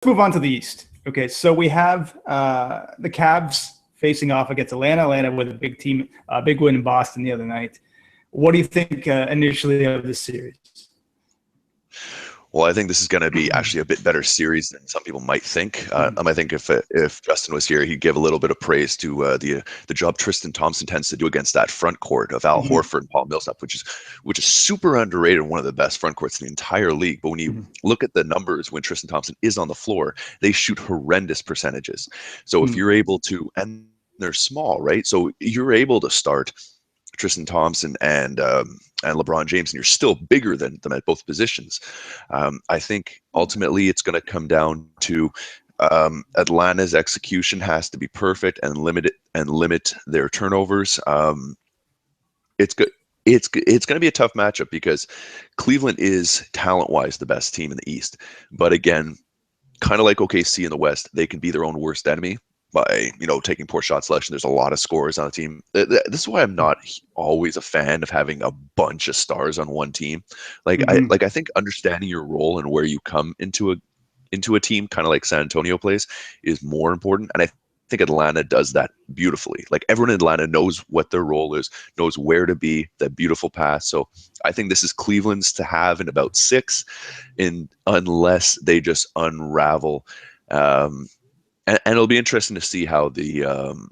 move on to the East. Okay, so we have the Cavs facing off against Atlanta. Atlanta with a big win in Boston the other night. What do you think initially of this series? Well, I think this is going to be actually a bit better series than some people might think. I think if Justin was here, he'd give a little bit of praise to the job Tristan Thompson tends to do against that front court of Al Horford and Paul Millsap, which is super underrated, one of the best front courts in the entire league. But when you look at the numbers when Tristan Thompson is on the floor, they shoot horrendous percentages. So if you're able to, and they're small, right? So you're able to start Tristan Thompson and LeBron James, and you're still bigger than them at both positions. I think ultimately it's going to come down to Atlanta's execution has to be perfect and limit their turnovers. It's good. It's going to be a tough matchup because Cleveland is talent-wise the best team in the East, but again, kind of like OKC in the West, they can be their own worst enemy by taking poor shot selection. There's a lot of scores on a team. This is why I'm not always a fan of having a bunch of stars on one team. I think understanding your role and where you come into a team, kind of like San Antonio plays, is more important. And I think Atlanta does that beautifully. Like everyone in Atlanta knows what their role is, knows where to be, that beautiful pass. So I think this is Cleveland's to have in about 6, unless they just unravel. And it'll be interesting to see how the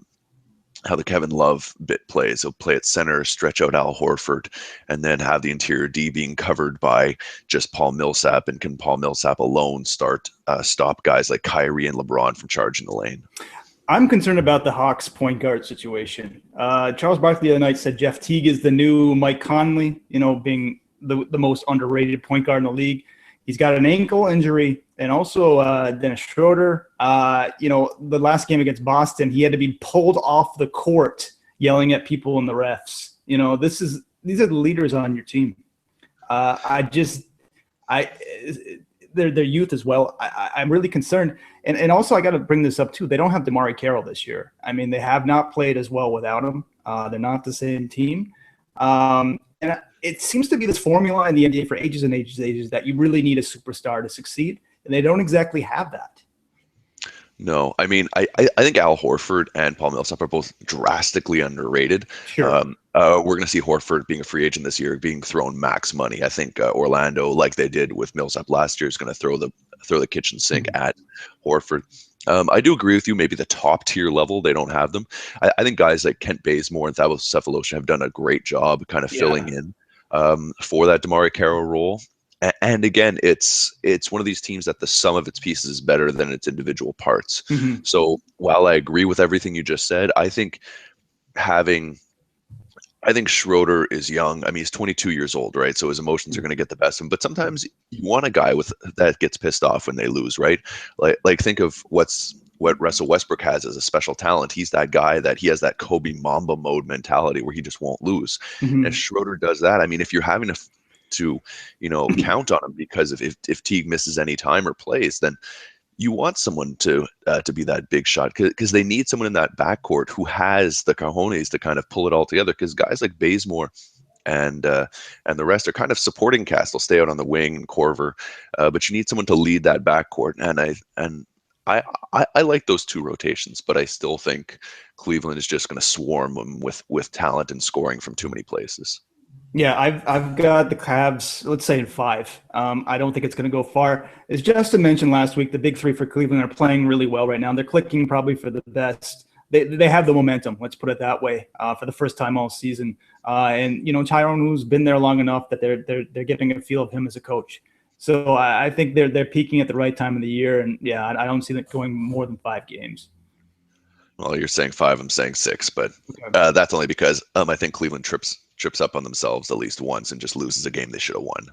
Kevin Love bit plays. He'll play at center, stretch out Al Horford, and then have the interior D being covered by just Paul Millsap. And can Paul Millsap alone stop guys like Kyrie and LeBron from charging the lane? I'm concerned about the Hawks point guard situation. Charles Barkley the other night said Jeff Teague is the new Mike Conley, being the most underrated point guard in the league. He's got an ankle injury, and also Dennis Schroeder. The last game against Boston, he had to be pulled off the court yelling at people in the refs. These are the leaders on your team. Their youth as well. I'm really concerned. And also I got to bring this up too. They don't have DeMarre Carroll this year. I mean, they have not played as well without him. They're not the same team. And it seems to be this formula in the NBA for ages and ages and ages that you really need a superstar to succeed, and they don't exactly have that. No, I mean, I think Al Horford and Paul Millsap are both drastically underrated. Sure. We're going to see Horford being a free agent this year, being thrown max money. I think Orlando, like they did with Millsap last year, is going to throw the kitchen sink at Horford. I do agree with you. Maybe the top tier level, they don't have them. I think guys like Kent Bazemore and Thabo Sefolosha have done a great job kind of filling in for that DeMarre Carroll role. And again, it's one of these teams that the sum of its pieces is better than its individual parts. So while I agree with everything you just said, I think Schroeder is young. I mean, he's 22 years old, right? So his emotions are going to get the best of him. But sometimes you want a guy that gets pissed off when they lose, right? Like think of what Russell Westbrook has as a special talent. He's that guy that he has that Kobe Mamba mode mentality where he just won't lose. And Schroeder does that. I mean, if you're having to count on him because if Teague misses any time or plays, then you want someone to be that big shot because they need someone in that backcourt who has the cojones to kind of pull it all together. Because guys like Bazemore and the rest are kind of supporting cast. They'll stay out on the wing and Korver, but you need someone to lead that backcourt. And I like those two rotations, but I still think Cleveland is just going to swarm them with talent and scoring from too many places. Yeah, I've got the Cavs, let's say in 5. I don't think it's going to go far. As Justin mentioned last week, the big 3 for Cleveland are playing really well right now. They're clicking probably for the best. They have the momentum, let's put it that way, for the first time all season. And Tyrone Lue's been there long enough that they're getting a feel of him as a coach. So I think they're peaking at the right time of the year, and I don't see them going more than 5 games. Well, you're saying 5, I'm saying 6, but that's only because I think Cleveland trips up on themselves at least once and just loses a game they should have won.